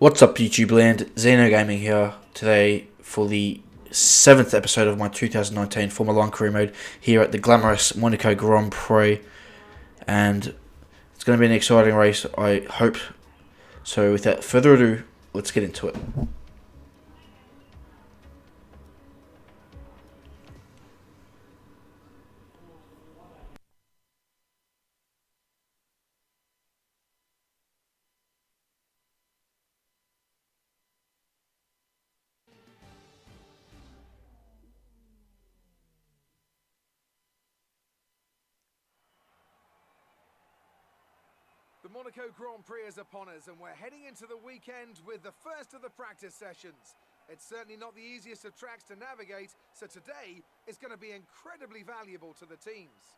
What's up, YouTube land? Xeno Gaming here today for the 7th episode of my 2019 Formula 1 career mode here at the glamorous Monaco Grand Prix, and it's going to be an exciting race, I hope. So without further ado, let's get into it. The Monaco Grand Prix is upon us, and we're heading into the weekend with the first of the practice sessions. It's certainly not the easiest of tracks to navigate, so today is going to be incredibly valuable to the teams.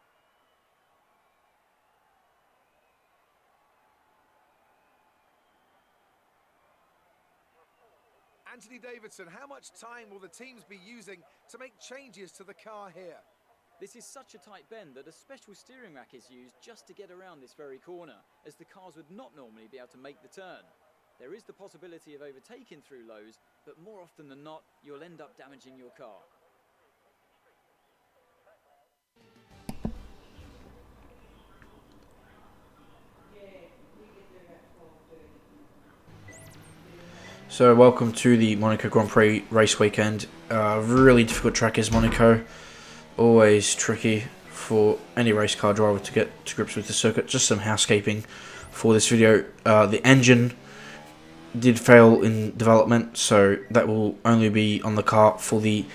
Anthony Davidson, how much time will the teams be using to make changes to the car here? This is such a tight bend that a special steering rack is used just to get around this very corner, as the cars would not normally be able to make the turn. There is the possibility of overtaking through lows, but more often than not, you'll end up damaging your car. So welcome to the Monaco Grand Prix race weekend. Really difficult track is Monaco. Always tricky for any race car driver to get to grips with the circuit. Just some housekeeping for this video. The engine did fail in development, so that will only be on the car for the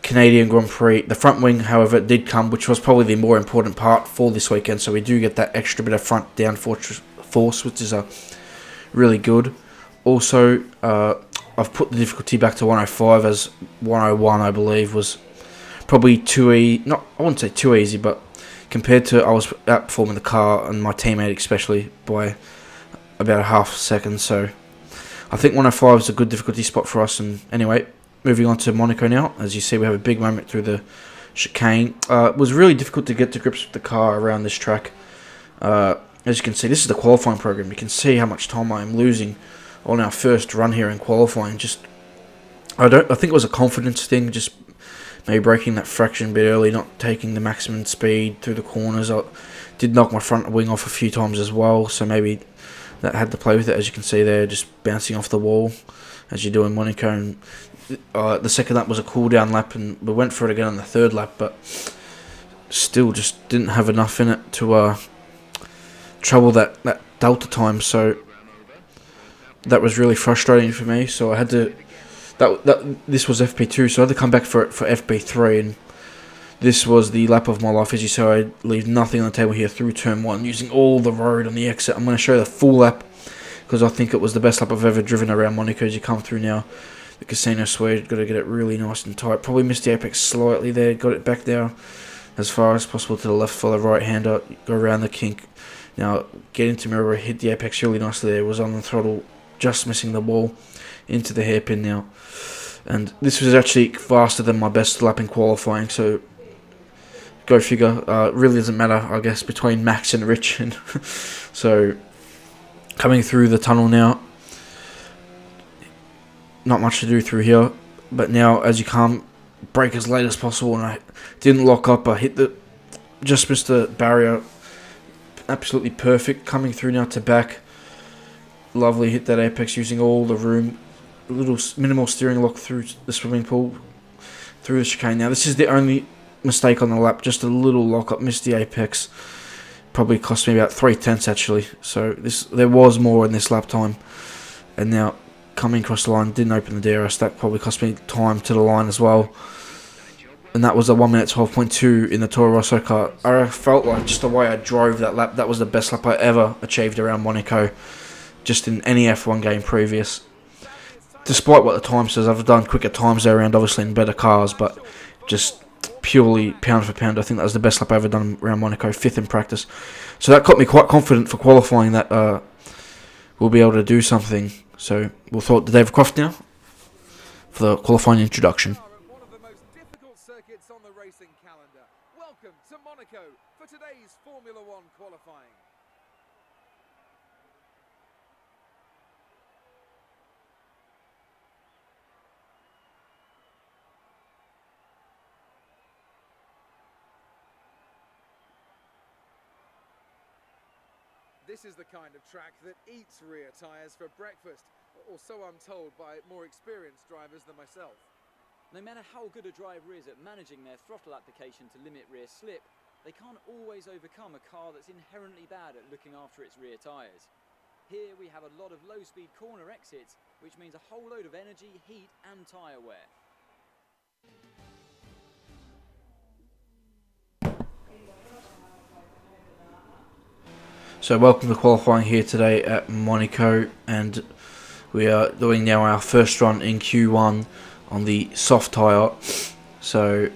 Canadian Grand Prix. The front wing, however, did come, which was probably the more important part for this weekend, so we do get that extra bit of front downforce, which is really good. Also, I've put the difficulty back to 105, as 101 I believe was probably too easy. I wouldn't say too easy, but compared to, I was outperforming the car and my teammate especially by about a half second. So I think 105 is a good difficulty spot for us. And anyway, moving on to Monaco now. As you see, we have a big moment through the chicane. It was really difficult to get to grips with the car around this track. As you can see, this is the qualifying program. You can see how much time I am losing on our first run here in qualifying. I think it was a confidence thing, just maybe braking that fraction a bit early, not taking the maximum speed through the corners. I did knock my front wing off a few times as well, so maybe that had to play with it. As you can see there, just bouncing off the wall as you do in Monaco. And the second lap was a cool down lap, and we went for it again on the third lap, but still just didn't have enough in it to trouble that delta time. So that was really frustrating for me. So I had to. This was FP2, so I had to come back for FP3, and this was the lap of my life. As you saw, I leave nothing on the table here through turn 1, using all the road on the exit. I'm going to show you the full lap, because I think it was the best lap I've ever driven around Monaco. As you come through now, the Casino Suede, got to get it really nice and tight. Probably missed the apex slightly there, got it back there as far as possible to the left for the right-hander, go around the kink. Now, get into mirror, hit the apex really nicely there, was on the throttle, just missing the wall, into the hairpin now. And this was actually faster than my best lap in qualifying, so go figure. Really doesn't matter, I guess, between Max and Rich. And so coming through the tunnel now, not much to do through here, but now as you come, brake as late as possible, and I didn't lock up. I just missed the barrier. Absolutely perfect. Coming through now to back, lovely, hit that apex using all the room. A little minimal steering lock through the swimming pool, through the chicane. Now this is the only mistake on the lap, just a little lock up, missed the apex. Probably cost me about 3/10 actually. So there was more in this lap time. And now coming across the line, didn't open the DRS. That probably cost me time to the line as well. And that was a 1 minute 12.2 in the Toro Rosso car. I felt like just the way I drove that lap, that was the best lap I ever achieved around Monaco, just in any F1 game previous. Despite what the time says, I've done quicker times there around, obviously in better cars, but just purely pound for pound, I think that was the best lap I've ever done around Monaco, 5th in practice. So that got me quite confident for qualifying that we'll be able to do something. So we'll throw it to David Croft now for the qualifying introduction. One of the most difficult circuits on the racing calendar. Welcome to Monaco for today's Formula 1 qualifying. This is the kind of track that eats rear tyres for breakfast, or so I'm told by more experienced drivers than myself. No matter how good a driver is at managing their throttle application to limit rear slip, they can't always overcome a car that's inherently bad at looking after its rear tyres. Here we have a lot of low-speed corner exits, which means a whole load of energy, heat and tyre wear. So welcome to qualifying here today at Monaco, and we are doing now our first run in Q1 on the soft tyre. So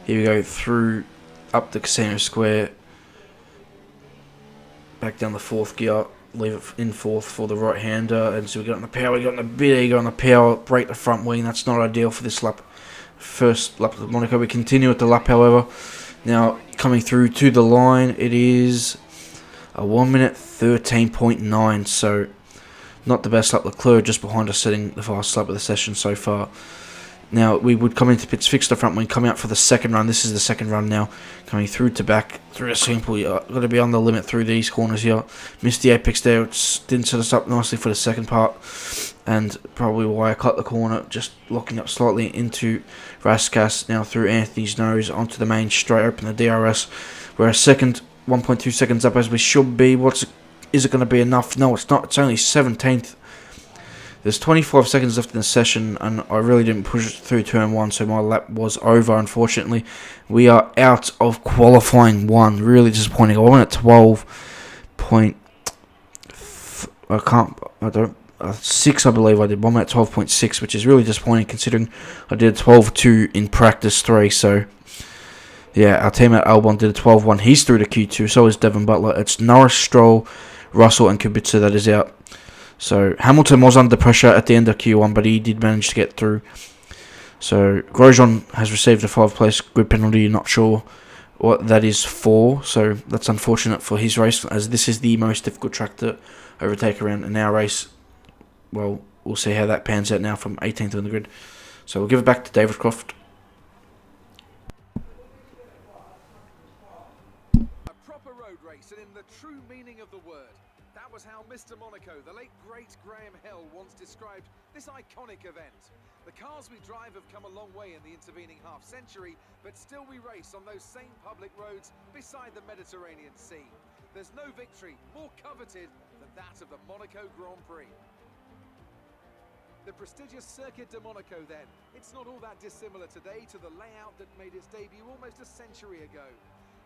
here we go through up the Casino Square, back down the fourth gear, leave it in fourth for the right hander, and so we got on the power, we got on the bit ego on the power, break the front wing. That's not ideal for this lap. First lap of Monaco. We continue with the lap, however. Now coming through to the line, it is a 1 minute 13.9, so not the best lap. Leclerc just behind us, setting the fastest lap of the session so far. Now we would come into pits, fix the front wing, come out for the second run. This is the second run now, coming through to back through the simple. Got to be on the limit through these corners here. Missed the apex there, which didn't set us up nicely for the second part, and probably why I cut the corner, just locking up slightly into Raskas. Now through Anthony's nose onto the main straight, open the DRS. We're a second, 1.2 seconds up as we should be. Is it going to be enough? No, it's not. It's only 17th. There's 25 seconds left in the session, and I really didn't push it through turn 1, so my lap was over, unfortunately. We are out of qualifying 1. Really disappointing. I went at 6, I believe I did. I'm at 12.6, which is really disappointing considering I did a 12.2 in practice 3, so yeah, our teammate Albon did a 12.1. He's through to Q2, so is Devon Butler. It's Norris, Stroll, Russell, and Kubica that is out. So Hamilton was under pressure at the end of Q1, but he did manage to get through. So Grosjean has received a 5-place grid penalty. Not sure what that is for, so that's unfortunate for his race, as this is the most difficult track to overtake around in our race. Well, we'll see how that pans out now from 18th on the grid. So we'll give it back to David Croft. A proper road race, and in the true meaning of the word. That was how Mr. Monaco, the late great Graham Hill, once described this iconic event. The cars we drive have come a long way in the intervening half-century, but still we race on those same public roads beside the Mediterranean Sea. There's no victory more coveted than that of the Monaco Grand Prix. The prestigious Circuit de Monaco, then. It's not all that dissimilar today to the layout that made its debut almost a century ago.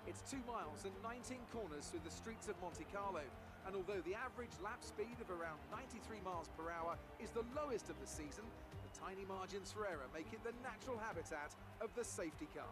It's 2 miles and 19 corners through the streets of Monte Carlo, and although the average lap speed of around 93 miles per hour is the lowest of the season, the tiny margins for error make it the natural habitat of the safety car.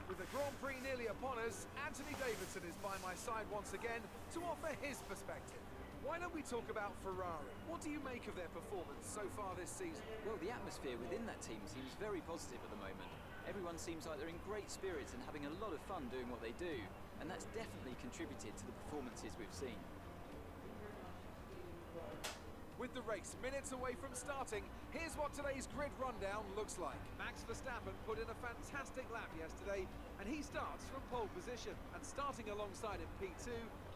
With the Grand Prix nearly upon us, Anthony Davidson is by my side once again to offer his perspective. Why don't we talk about Ferrari? What do you make of their performance so far this season? Well, the atmosphere within that team seems very positive at the moment. Everyone seems like they're in great spirits and having a lot of fun doing what they do, and that's definitely contributed to the performances we've seen. With the race minutes away from starting, here's what today's grid rundown looks like. Max Verstappen put in a fantastic lap yesterday, and he starts from pole position. And starting alongside in P2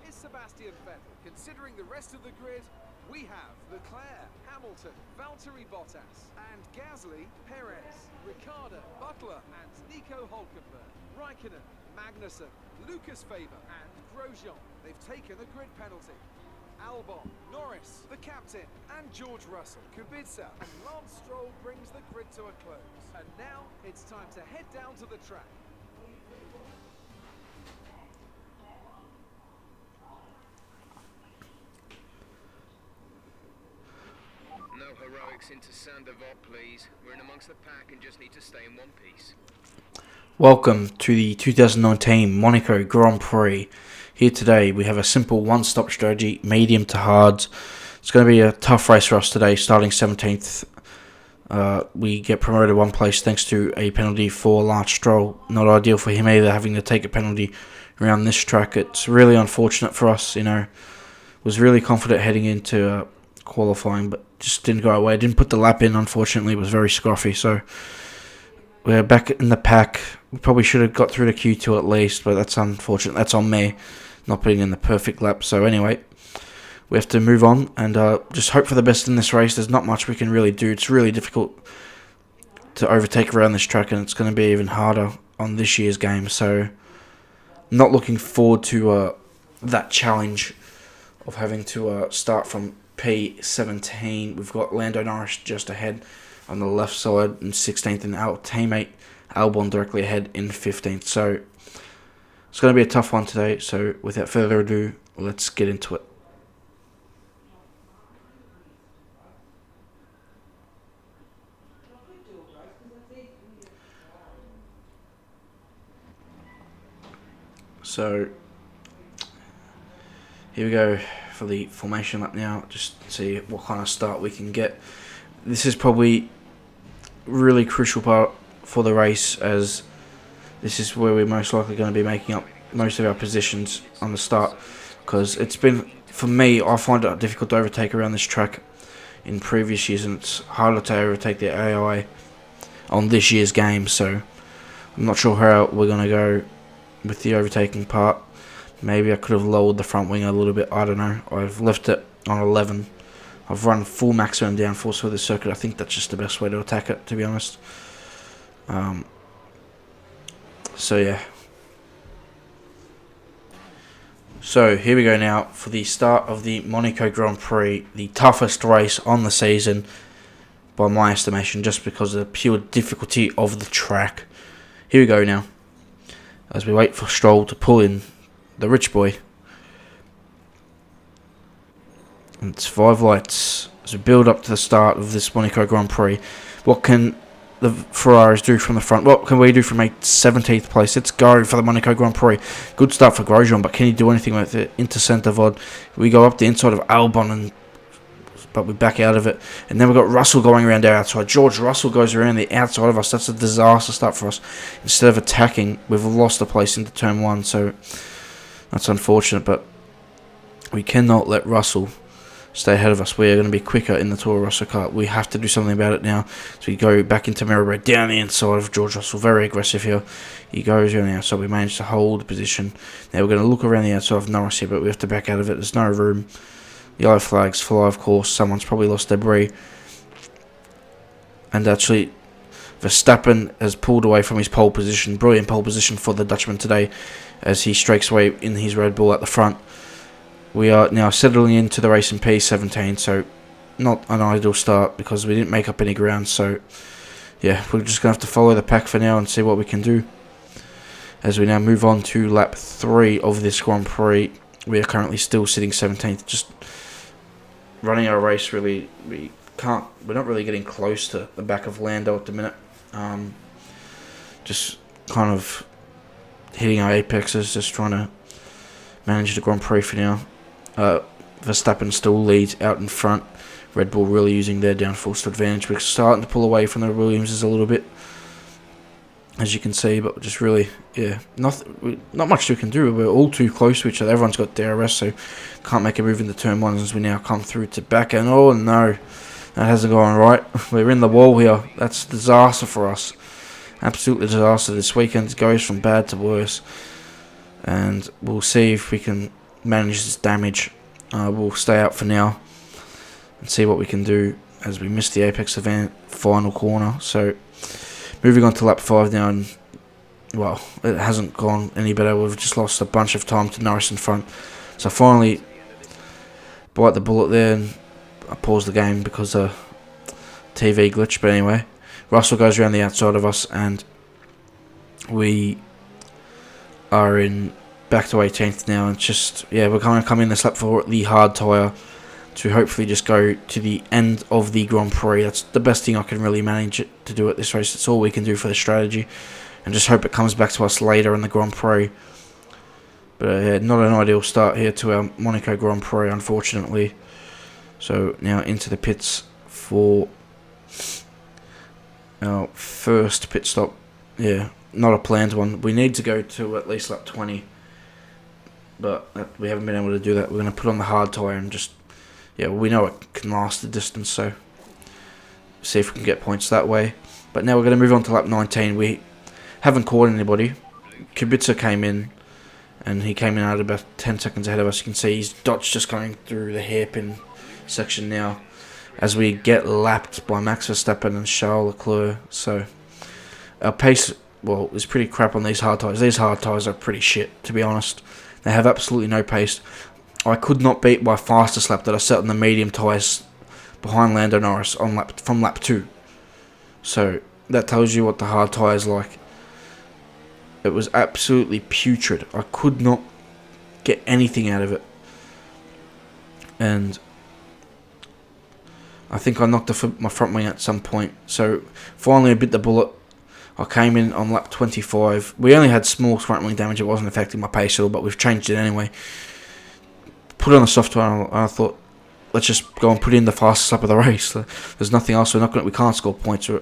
is Sebastian Vettel. Considering the rest of the grid, we have Leclerc, Hamilton, Valtteri Bottas, and Gasly, Perez, Ricciardo, Butler, and Nico Hülkenberg, Raikkonen, Magnussen, Lucas Faber, and Grosjean. They've taken a grid penalty. Albon, Norris, the captain, and George Russell, Kubica, and Lance Stroll brings the grid to a close. And now it's time to head down to the track. No heroics into Sandoval, please. We're in amongst the pack and just need to stay in one piece. Welcome to the 2019 Monaco Grand Prix. Here today we have a simple one-stop strategy, medium to hard. It's going to be a tough race for us today, starting 17th. We get promoted 1 place thanks to a penalty for Lance Stroll. Not ideal for him either, having to take a penalty around this track. It's really unfortunate for us, Was really confident heading into qualifying, but just didn't go our way. Didn't put the lap in, unfortunately. It was very scruffy, so we're back in the pack. We probably should have got through to Q2 at least, but that's unfortunate. That's on me, not putting in the perfect lap. So anyway, we have to move on and just hope for the best in this race. There's not much we can really do. It's really difficult to overtake around this track, and it's going to be even harder on this year's game. So not looking forward to that challenge of having to start from P17. We've got Lando Norris just ahead on the left side in 16th, and our teammate Albon directly ahead in 15th. So it's going to be a tough one today. So without further ado, let's get into it. So here we go for the formation lap now, just see what kind of start we can get. This is probably really crucial part for the race, as this is where we're most likely going to be making up most of our positions on the start, because it's been, for me, I find it difficult to overtake around this track in previous years, and it's harder to overtake the AI on this year's game. So I'm not sure how we're going to go with the overtaking part. Maybe I could have lowered the front wing a little bit, I don't know. I've left it on 11. I've run full maximum downforce for the circuit. I think that's just the best way to attack it, to be honest. So yeah. So here we go now for the start of the Monaco Grand Prix, the toughest race on the season by my estimation, just because of the pure difficulty of the track. Here we go now, as we wait for Stroll to pull in the rich boy. And it's 5 lights as we build up to the start of this Monaco Grand Prix. What can the Ferraris do from the front? What can we do from a 17th place? Let's go for the Monaco Grand Prix. Good start for Grosjean, but can he do anything with it? Into centre VOD. We go up the inside of Albon, but we back out of it. And then we've got Russell going around our outside. George Russell goes around the outside of us. That's a disaster start for us. Instead of attacking, we've lost a place into turn 1. So that's unfortunate, but we cannot let Russell stay ahead of us. We are going to be quicker in the Toro Rosso car. We have to do something about it now. So we go back into mirror red, down the inside of George Russell. Very aggressive here. He goes around the outside. We managed to hold the position. Now we're going to look around the outside of Norris here, but we have to back out of it. There's no room. Yellow flags fly, of course. Someone's probably lost debris. And actually, Verstappen has pulled away from his pole position. Brilliant pole position for the Dutchman today, as he strikes away in his Red Bull at the front. We are now settling into the race in P17, so not an ideal start because we didn't make up any ground. So yeah, we're just going to have to follow the pack for now and see what we can do. As we now move on to lap 3 of this Grand Prix, we are currently still sitting 17th. Just running our race, really, we're not really getting close to the back of Lando at the minute. Just kind of hitting our apexes, just trying to manage the Grand Prix for now. Verstappen still leads out in front. Red Bull really using their downforce advantage. We're starting to pull away from the Williamses a little bit, as you can see, but just really, yeah, not much we can do. We're all too close to each other. Everyone's got DRS, so can't make a move into turn 1 as we now come through to back. And oh no, that hasn't gone right. We're in the wall here. That's a disaster for us. Absolutely disaster. This weekend goes from bad to worse, and we'll see if we can manage this damage. We'll stay out for now and see what we can do as we miss the apex event final corner. So moving on to lap 5 now, and well, it hasn't gone any better. We've just lost a bunch of time to Norris in front. So finally bite the bullet there, and I paused the game because of TV glitch. But anyway, Russell goes around the outside of us, and we are in back to 18th now. And just, yeah, we're going to come in this lap for the hard tyre to hopefully just go to the end of the Grand Prix. That's the best thing I can really manage to do at this race. That's all we can do for the strategy, and just hope it comes back to us later in the Grand Prix. But yeah, not an ideal start here to our Monaco Grand Prix, unfortunately. So now into the pits for our first pit stop. Yeah, not a planned one. We need to go to at least lap 20, but we haven't been able to do that. We're going to put on the hard tyre and just, yeah, we know it can last the distance, so see if we can get points that way. But now we're going to move on to lap 19. We haven't caught anybody. Kubica came in, and he came in at about 10 seconds ahead of us. You can see his dot's just going through the hairpin section now as we get lapped by Max Verstappen and Charles Leclerc. So our pace, well, is pretty crap on these hard tyres. These hard tyres are pretty shit, to be honest. They have absolutely no pace. I could not beat my fastest lap that I set on the medium tyres behind Lando Norris from lap 2. So that tells you what the hard tyres like. It was absolutely putrid. I could not get anything out of it. And I think I knocked my front wing at some point. So finally I bit the bullet. I came in on lap 25. We only had small front wing damage. It wasn't affecting my pace at all, but we've changed it anyway. Put on the soft tyre, and I thought, let's just go and put in the fastest lap of the race. There's nothing else. We can't score points. We're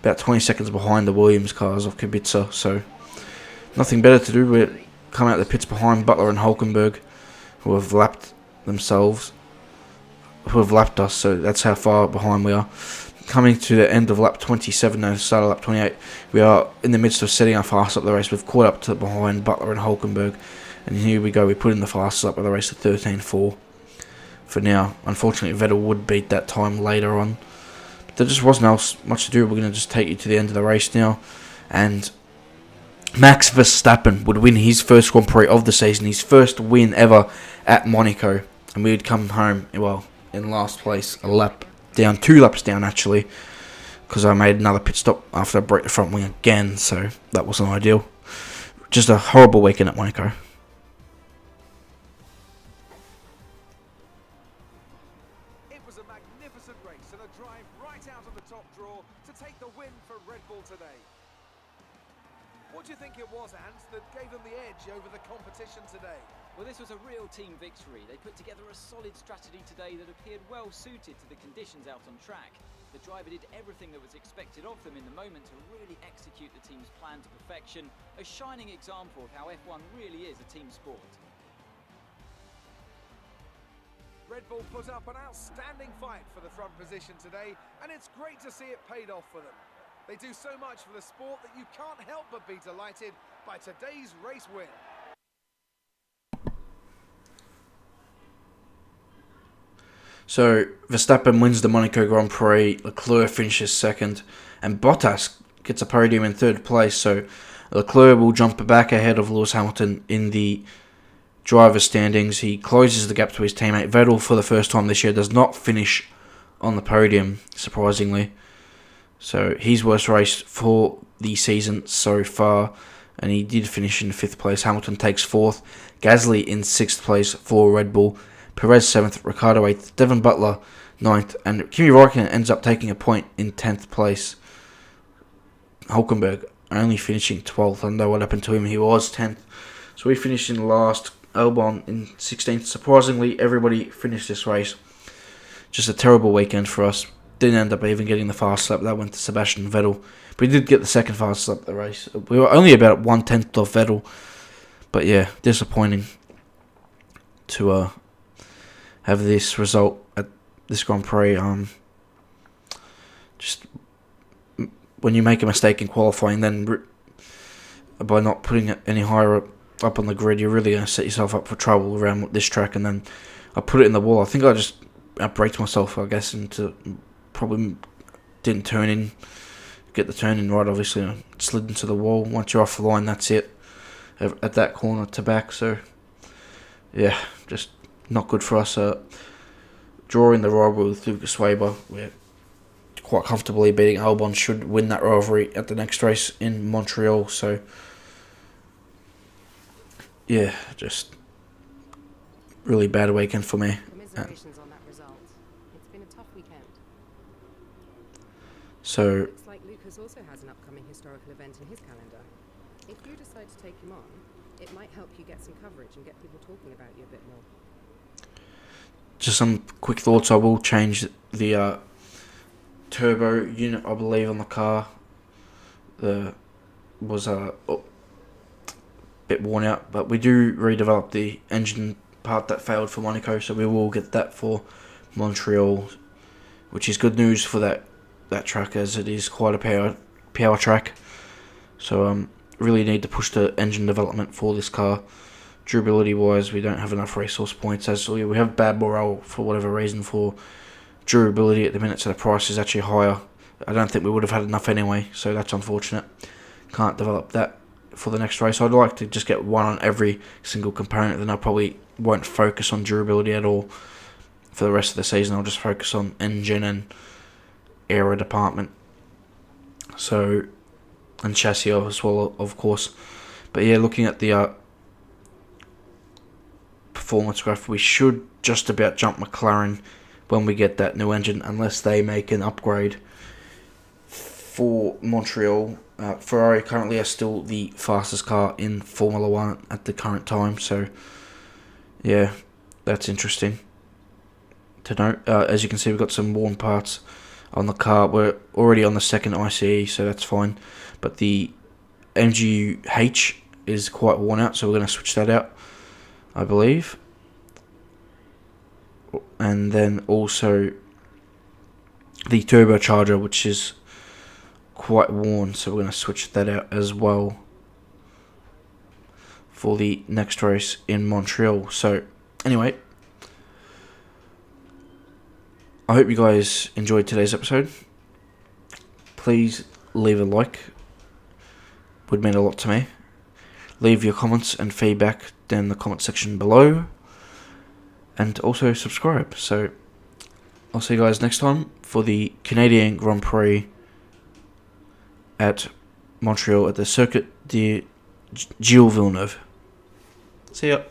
about 20 seconds behind the Williams cars of Kubica, so nothing better to do. We're coming out the pits behind Butler and Hulkenberg, who have lapped us, so that's how far behind we are. Coming to the end of lap 27 and start of lap 28, we are in the midst of setting our fast up the race. We've caught up to behind Butler and Hulkenberg, and here we go. We put in the fastest up of the race at 13.4 for now. Unfortunately, Vettel would beat that time later on. But there just wasn't much to do. We're going to just take you to the end of the race now, and Max Verstappen would win his first Grand Prix of the season, his first win ever at Monaco, and we would come home, well, in last place, two laps down actually, because I made another pit stop after I broke the front wing again, so that wasn't ideal. Just a horrible weekend at Monaco. It was a magnificent race and a drive right out of the top draw to take the win for Red Bull today. What do you think it was, Ant, that gave them the edge over the competition today? Well, this was a real team victory. They put together a solid strategy today that appeared well suited to the conditions out on track. The driver did everything that was expected of them in the moment to really execute the team's plan to perfection, a shining example of how F1 really is a team sport. Red Bull put up an outstanding fight for the front position today, and it's great to see it paid off for them. They do so much for the sport that you can't help but be delighted by today's race win. So Verstappen wins the Monaco Grand Prix, Leclerc finishes second, and Bottas gets a podium in third place. So Leclerc will jump back ahead of Lewis Hamilton in the driver's standings. He closes the gap to his teammate. Vettel, for the first time this year, does not finish on the podium, surprisingly. So his worst race for the season so far, and he did finish in fifth place. Hamilton takes fourth, Gasly in sixth place for Red Bull, Perez 7th, Ricciardo 8th, Devon Butler 9th, and Kimi Räikkönen ends up taking a point in 10th place. Hulkenberg only finishing 12th. I don't know what happened to him. He was 10th. So we finished in last. Albon in 16th. Surprisingly, everybody finished this race. Just a terrible weekend for us. Didn't end up even getting the fast lap. That went to Sebastian Vettel. But we did get the second fastest lap of the race. We were only about 1/10 off Vettel. But yeah, disappointing to have this result at this Grand Prix. Just when you make a mistake in qualifying, then by not putting it any higher up on the grid, you're really going to set yourself up for trouble around this track. And then I put it in the wall. I think I just outbraked myself, I guess, into probably didn't get the turn in right, obviously. I slid into the wall. Once you're off the line, that's it at that corner to back. So yeah, just not good for us. Drawing the rivalry with Lucas Weber, we're quite comfortably beating Albon. Should win that rivalry at the next race in Montreal. So yeah, just really bad weekend for me. Commiserations on that result. It's been a tough weekend. So Looks like Lucas also has an upcoming historical event in his calendar. If you decide to take him on, it might help you get some coverage and get people talking about you a bit more. just some quick thoughts. I will change the turbo unit, I believe, on the car. Was a bit worn out, but we do redevelop the engine part that failed for Monaco, so we will get that for Montreal, which is good news for that that track, as it is quite a power track. So really need to push the engine development for this car. Durability wise, we don't have enough racehorse points, as we have bad morale for whatever reason for durability at the minute, so the price is actually higher. I don't think we would have had enough anyway, so that's unfortunate. Can't develop that for the next race. I'd like to just get one on every single component, then I probably won't focus on durability at all for the rest of the season. I'll just focus on engine and aero department, so, and chassis as well, of course. But yeah, looking at the performance graph, we should just about jump McLaren when we get that new engine, unless they make an upgrade for Montreal. Ferrari currently are still the fastest car in Formula 1 at the current time, so yeah, that's interesting to note. As you can see, we've got some worn parts on the car. We're already on the second ICE, so that's fine, but the MGU-H is quite worn out, so we're going to switch that out, I believe. And then also the turbocharger, which is quite worn, so we're going to switch that out as well for the next race in Montreal. So anyway, I hope you guys enjoyed today's episode. Please leave a like, would mean a lot to me. Leave your comments and feedback down in the comment section below, and also subscribe. So I'll see you guys next time for the Canadian Grand Prix at Montreal at the Circuit de Gilles Villeneuve. See ya.